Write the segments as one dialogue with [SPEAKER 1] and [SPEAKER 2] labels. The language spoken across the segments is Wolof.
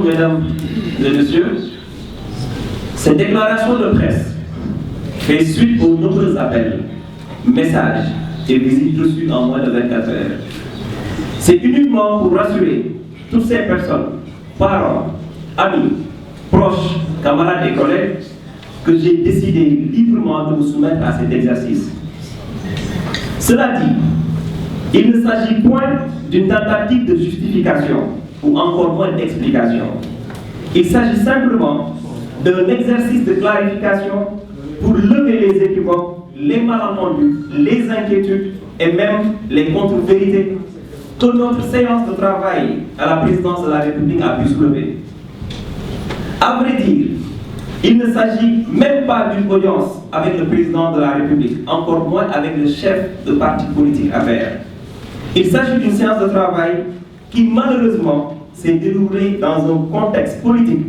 [SPEAKER 1] mesdames et messieurs. Cette déclaration de presse fait suite aux nombreux appels, messages et visites reçues en moins de 24 heures. C'est uniquement pour rassurer toutes ces personnes, parents, amis, proches, camarades et collègues, que j'ai décidé librement de vous soumettre à cet exercice. Cela dit, il ne s'agit point d'une tentative de justification ou encore moins d'explication. Il s'agit simplement d'un exercice de clarification pour lever les équivoques, les malentendus, les inquiétudes et même les contre-vérités que notre séance de travail à la présidence de la République a pu soulever. À vrai dire, il ne s'agit même pas d'une audience avec le président de la République, encore moins avec le chef de parti politique à faire. Il s'agit d'une séance de travail qui malheureusement s'est déroulée dans un contexte politique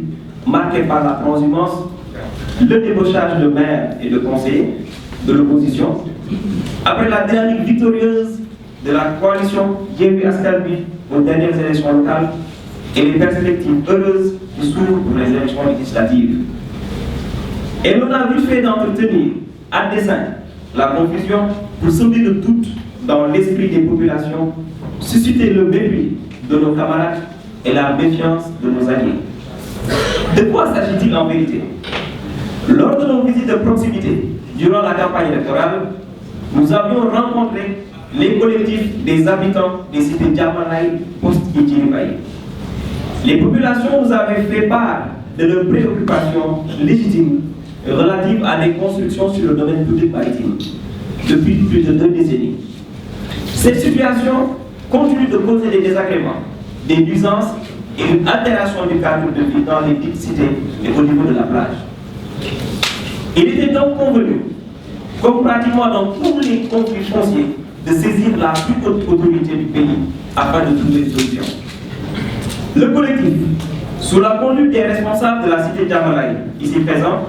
[SPEAKER 1] marqué par la transhumance, le débauchage de maires et de conseillers de l'opposition, après la dynamique victorieuse de la coalition Yewwi Askan Wi aux dernières élections locales et les perspectives heureuses qui s'ouvrent pour les élections législatives. Et l'on a vite fait d'entretenir à dessein la confusion pour semer le doute dans l'esprit des populations, susciter le mépris de nos camarades et la méfiance de nos alliés. De quoi s'agit-il en vérité? Lors de nos visites de proximité durant la campagne électorale, nous avions rencontré les collectifs des habitants des cités Diamalaye, Poste et Djiribaye. Les populations nous avaient fait part de leurs préoccupations légitimes relatives à des constructions sur le domaine public maritime depuis plus de 2 décennies. Cette situation continue de causer des désagréments, des nuisances et une altération du cadre de vie dans les dites cités et au niveau de la plage. Il était donc convenu, comme pratiquement dans tous les conflits fonciers, de saisir la plus haute autorité du pays afin de trouver une solution. Le collectif, sous la conduite des responsables de la cité Diamalaye, ici présents,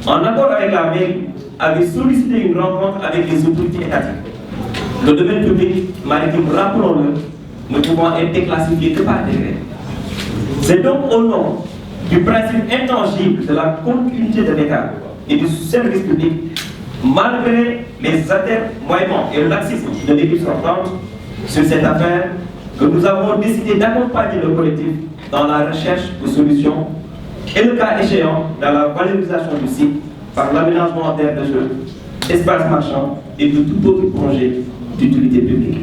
[SPEAKER 1] en accord avec la mairie, avait sollicité une rencontre avec les autorités étatiques. Le domaine public maritime, rappelons-le, ne pouvant être déclassifié que par décret. C'est donc au nom du principe intangible de la continuité de l'État et du service public, malgré les atermoiements et le laxisme de l'équipe sortante sur cette affaire, que nous avons décidé d'accompagner le collectif dans la recherche de solutions et le cas échéant dans la valorisation du site par l'aménagement d'aires de jeu, d'espaces marchands et de tout autre projet d'utilité publique.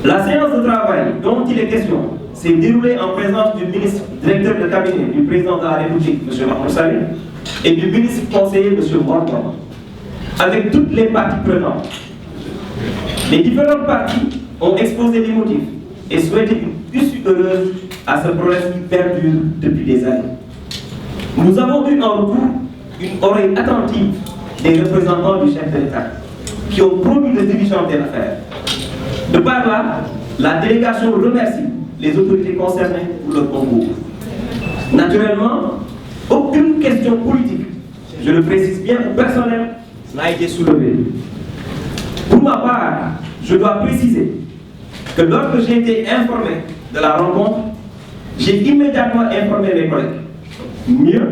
[SPEAKER 1] La séance de travail dont il est question s'est déroulée en présence du ministre directeur de cabinet du président de la République, M. Mahmoud Saleh, et du ministre conseiller, M. Morgan, avec toutes les parties prenantes. Les différentes parties ont exposé les motifs et souhaité une issue heureuse à ce problème qui perdure depuis des années. Nous avons eu en retour une oreille attentive des représentants du chef de l'État qui ont promis de diligenter l'affaire. De par là, la délégation remercie les autorités concernées pour leur concours. Naturellement, aucune question politique, je le précise bien, ou personnelle, n'a été soulevée. Pour ma part, je dois préciser que lorsque j'ai été informé de la rencontre, j'ai immédiatement informé mes collègues. Mieux,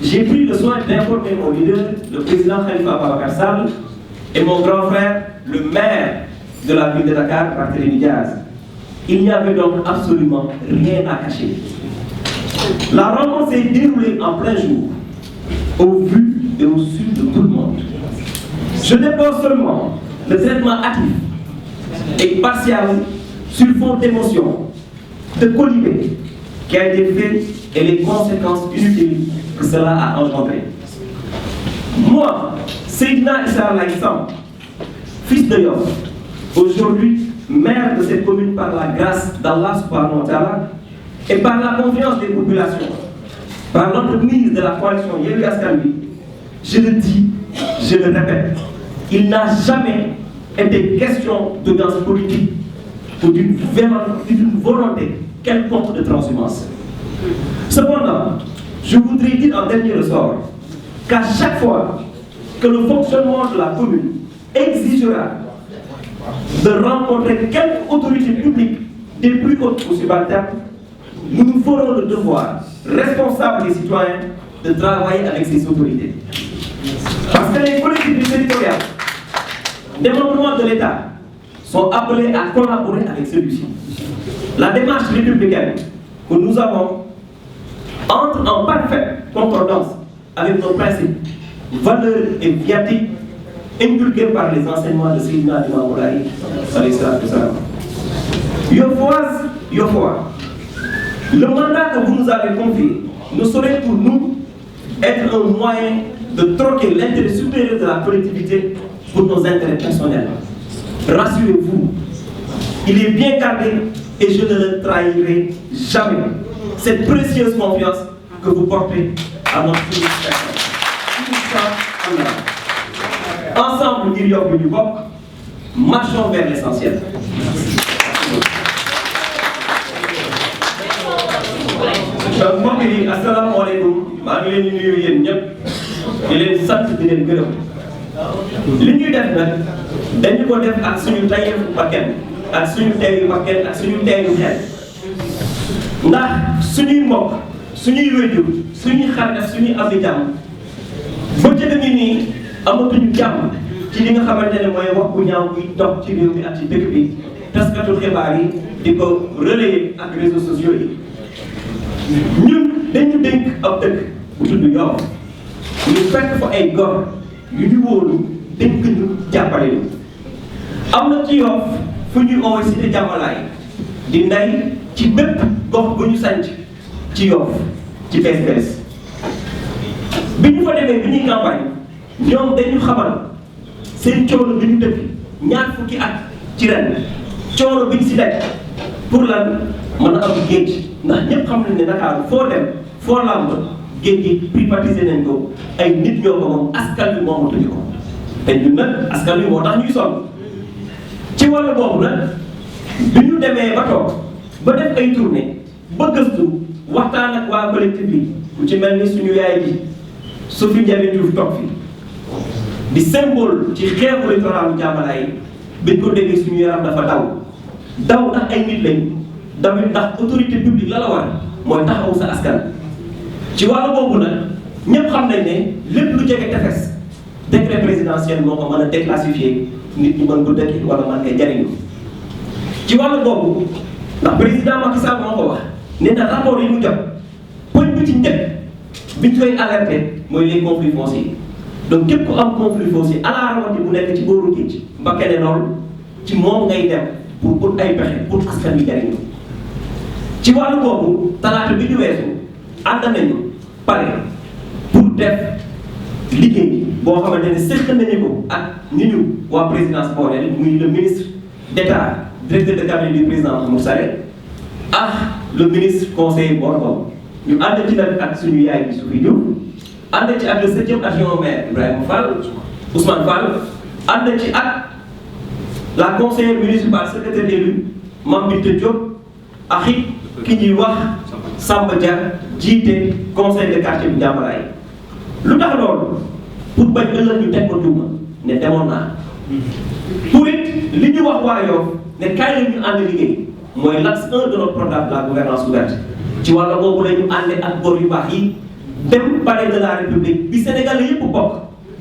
[SPEAKER 1] j'ai pris le soin d'informer mon leader, le président Khalifa Ababacar Sall, et mon grand frère, le maire de la ville de Dakar, Barthélémy Diaz. Il n'y avait donc absolument rien à cacher. La rencontre s'est déroulée en plein jour, au vu et au su de tout le monde. Je déplore seulement le traitement hâtif et partial sur fond d'émotion, de colibé qui a été fait et les conséquences inutiles que cela a engendré. Moi, Seydina Issa Laye Samb, fils de Yoff, aujourd'hui maire de cette commune par la grâce d'Allah subhanahu wa ta'ala et par la confiance des populations, par l'entremise de la coalition Yewwi Askan Wi, je le dis, je le répète, il n'a jamais été question d'audience politique ou d'une volonté quelconque de transhumance. Cependant, je voudrais dire en dernier ressort qu'à chaque fois que le fonctionnement de la commune exigera de rencontrer quelque autorité publique des plus hautes ou subalternes, nous nous ferons le devoir responsable des citoyens de travailler avec ces autorités. Parce que les collectivités territoriales, démembrement de l'État, sont appelés à collaborer avec celui-ci. La démarche républicaine que nous avons entre en parfaite concordance avec nos principes, valeurs et viatiques inculqués par les enseignements de Seydina Limamou Laye alayhi salatu wassalam. Yofoa, le mandat que vous nous avez confié ne saurait pour nous être un moyen de troquer l'intérêt supérieur de la collectivité pour nos intérêts personnels. Rassurez-vous, il est bien gardé et je ne le trahirai jamais. Cette précieuse confiance que vous portez à notre personne. Ensemble, il y a du bok, marchons vers l'essentiel. mbokk yi asalaamaaleykum maa ngi leen di nuyu yéen ñëpp di leen sant di leen gërëm li ñuy def nag dañu ko def ak suñu tayeefu bakkan ak suñu teeyu bakkan ak suñu teeyu xel ndax suñuy mbokk suñuy wéjur suñuy xarit suñuy am jàmm ba jëga ngi nii amatuñu jàmm ci li nga xamante ne mooy wax bu ñaaw buy dox ci réew mi ak ci dëkk bi taskatu xibaar yi di ko relayer ak réseaux sociaux yi ñun dañu dénk ab dëkk bu tudd Yoff ñu fekk fa ay gor yu ñu wóolu dénk ñu jàppale ñu am na ci Yoff fu ñuy oowee cité jàmmalaay di ndey ci bépp gox bu ñu sanc ci Yoff ci bees bi ñu fa demee bi ñuy campagne ñoom dañu xamal seen coono bi ñu dëkk ñaar fukki at ci ren coono bi ñu si daj pour lan mën a am géej ndax ñëpp xam nañ ne Dakar foo dem foo làmb géej gi privatisé nañ ko ay nit ñoo ko moom askan wi moomatuñu ko te ñun nag askan wi moo tax ñuy sonn ci wàllu boobu nag bi ñu demee ba toog ba def ay tournée ba gëstu waxtaan ak waa collectif bi ku ci mel ni suñu yaay ji Sophie Ndiaye Diouf toog fi di symbole ci xeexu littoral Diamalaye biñ ko déggee suñu yaram dafa daw ndax ay nit lañ damit ndax autorité publique la war mooy taxawu sa askan ci wàllu boobu nag ñëpp xam nañ ne lépp lu jege tefes décret présidentiel moo ko mën a déclassifier nit ñi mën ko dëkk wala mën koy jariñu ci wàllu boobu ndax président Macky Sall moo ko wax ne na rapport yi mu jot poñ bi ci njëkk biñ koy alerté mooy les conflits fonciers donc képp ku am conflit foncier à la rawati bu nekk ci booru géej mbakke ne loolu ci moom ngay dem pour ay pexe pour askan wi jariñu ci wàllu boobu talaata bi ñu weesu ànd nañu pare pour def liggéey boo xamante ne seq nañu ko ak ni ñu waa présidence booleel muy le ministre d'État directeur de cabinet du président Mahmoud Saleh ak le ministre conseiller Borgo ñu ànd ci nag ak suñu yaay bi Sophie Diouf ànd ci ak le 7e adjoint au maire Ibrahima Fall Ousmane Fall ànd ci ak la conseillère municipale secrétaire élu Mame Binta Diop ak it ki ñuy wax Samba Dia jiite conseil de quartier bu Diamalaye lu tax loolu pour bañ ëllëg ñu teg ko tuuma ne demoon naa pour it li ñu wax waa Yoff ne kaay la ñu ànd liggéey mooy l'axe 1 de notre programme de la gouvernance ouverte ci wàll boobu la ñu àndee ak góor yu baax yi dem palais de la république bi Sénégal yëpp bokk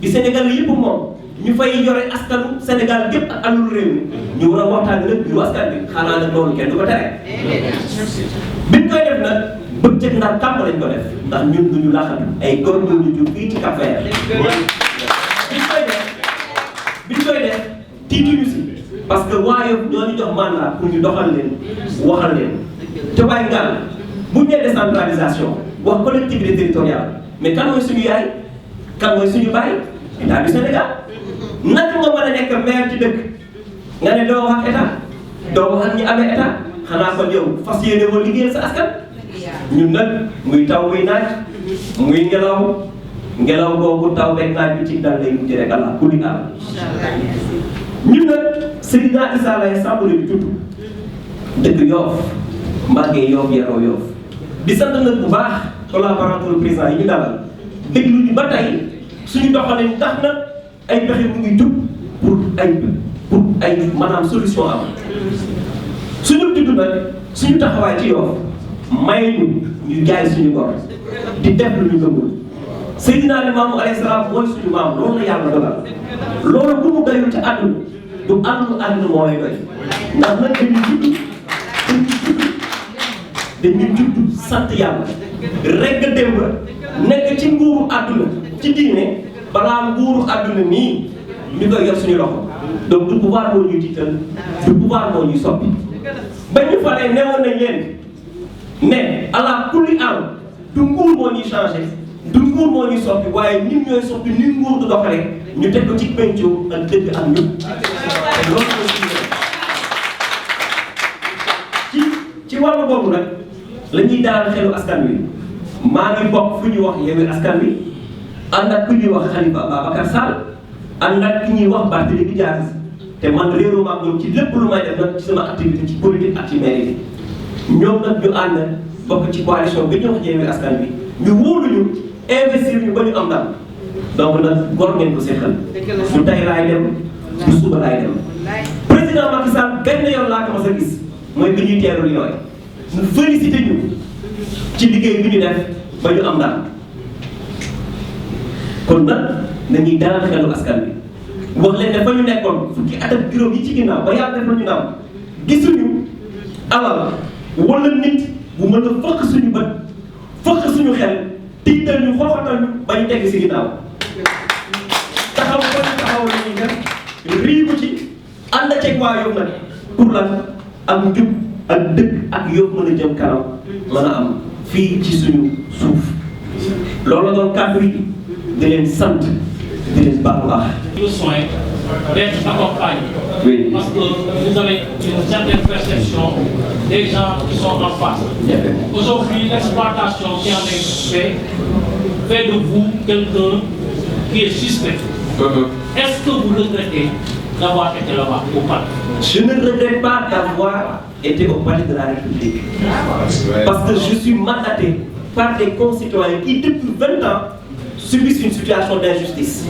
[SPEAKER 1] bi Sénégal yëpp moom ñu fay yore askanu Sénégal gépp ak alul réew mi ñu war a waxtaan nag ñu askan bi xanaa nag loolu kenn du ko tere biñ koy def nag bëccëg ndax kàmb lañ ko def ndax ñun duñu laxatu ay góor ñu jur fii ci Cap-Vert biñ koy def tiituñu si parce que waaye ñoo ñu jox mandat pour ñu doxal leen waxal leen te bàyyi ngal bu ñu nee décentralisation wax collectivité territoriale mais kan mooy suñu yaay kan mooy suñu baay état du Sénégal naka nga mën a nekk maire ci dëkk nga ne doo wax ak état doo wax ak ñi amee état xanaa kon yow fas yéene woo liggéeyal sa askan ñun nag muy taw muy naaj muy ngelaw boobu taw beeg naaj bi ci dal lay mujj rek Allah kulli aal ñun nag Seydina Issa Laye Samb la ñu tudd dëkk Yoff màggee Yoff yaroo Yoff di sant nag bu baax collaborateur président yi ñu dalal déglu ñu ba tey suñu doxalin tax na ay pexe mu ngi jub pour ay maanaam solution am suñu tudd nag suñu taxawaay ci Yoff may ñu jaay suñu gor di def lu ñu gëmul Seydina Limaamu alayhi salaam mooy suñu maam loolu la yàlla dogal loolu bu mu doyul ci àdduna du àdduna mooy doy ndax nag dañuy judd sant yàlla rek nga démb nekk ci nguuru àdduna ci diine balaa nguuru àdduna nii ñu koy yor suñu loxo donc du pouvoir moo ñuy tiital du pouvoir moo ñuy soppi ba ñu faree newoon nañ leen ne ala kulli am du nguur moo ñuy changé du nguur moo ñuy soppi waaye ñun ñooy soppi ni nguur du doxalee ñu teg ko ci pencoo ak dëgg ak njub loolu ci wàllu boobu nag la ñuy dalal xelu askan wi maa ngi bokk fu ñuy wax Yewwi Askan Wi ànd ak ku ñuy wax Khalifa Babacar Sall ànd ak ki ñuy wax Barthélémy Dias te man réeru maag ñoom ci lépp lu may def nag ci sama activité ci politique ak ci mairie bi ñoom nag ñu ànd bokk ci coalition bi ñu wax Yewwi Askan Wi ñu wóoluñu investir ñu ba ñu am ndam donc nag gor ngeen ko seqal du tey laay dem du suba laay dem président Macky Sall benn yoon laa ko mas a gis mooy bi ñuy teeru Lions mu félicité ñu ci liggéey bi ñu def ba ñu am ndam kon nag nañuy dalal xelu askan bi wax leen ne fa ñu nekkoon fukki at ak juróom yi ci ginnaaw ba yàlla def na ñu ndam gisuñu alal wala nit bu mën a fëkk suñu bët fëkk suñu xel tiital ñu xooxatal ñu ba ñu tegg si ginnaaw taxaw ba ñu taxaw la ñuy def riigu ci ànd ceeg waa yow nag pour lan ak njub ak dëkk ak yow mën a jëm kanam mën a am fii ci suñu suuf loolu la doon kàddu yi di leen sant di leen baax a baax.
[SPEAKER 2] Le soin d'être accompagné.
[SPEAKER 1] Oui.
[SPEAKER 2] Parce que vous avez une certaine perception des gens qui sont en face. Aujourd'hui, l'exploitation qui en est fait de vous quelqu'un qui est suspect. Est-ce que vous regrettez d'avoir été là-bas au palais?
[SPEAKER 1] Je ne regrette pas d'avoir été au palais de la République. Parce que je suis mandaté par des concitoyens qui, depuis 20 ans, subissent une situation d'injustice.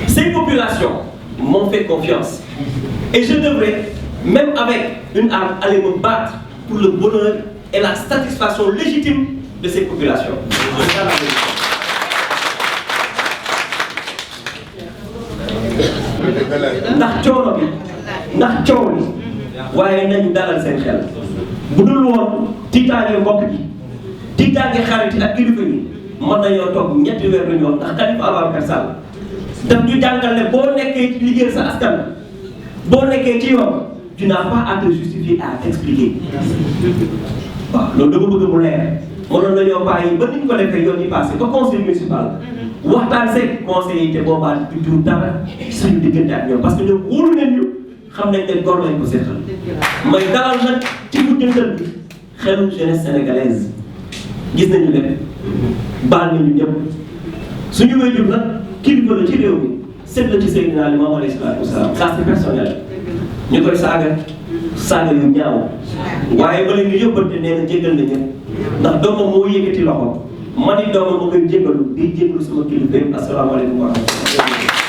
[SPEAKER 1] Ces populations m'ont fait confiance. Et je devrais, même avec une arme, aller me battre pour le bonheur et la satisfaction légitime de ces populations. ndax coono bi ndax coow li waaye nañu dalal seen xel bu dul woon tiitaange mbokk ji tiitaange xarit ak kilifa yi mën nañoo toog ñetti weer lu ñu wax ndax Khalifa Ababacar Sall daf ñu jàngal ne boo nekkee ci liggéey sa askan boo nekkee ci yoon tu n'as pas à te justifier à t'expliquer waaw loolu dama bëgg mu leer mënoon nañoo bàyyi ba ni ñu ko defee yoon yi passé ba conseil municipal waxtaan seeg conseil yi te boobaa du jur dara suñu diggante ak ñoom parce que ñoom wóolu nañ ñu xam nañ ne góor lañ ko seetal may dalal nag ci mujjantal bi xelu jeunesse sénégalaise gis nañu leen baal nañu ñëpp suñu wéjur nag kilifa la ci réew mi seet la ci Seydina Limaamu alayhi salaatu wasalaam ça c'est personnel ñu koy saaga yu ñaaw waaye ba léegi yóbbante nee na jéggal na ñëpp ndax doomam moo yëkkati loxo ma ni doomam ma koy jéggalu di jéggalu sama kilifa yëpp asalaamaaleykum wa rahmatulah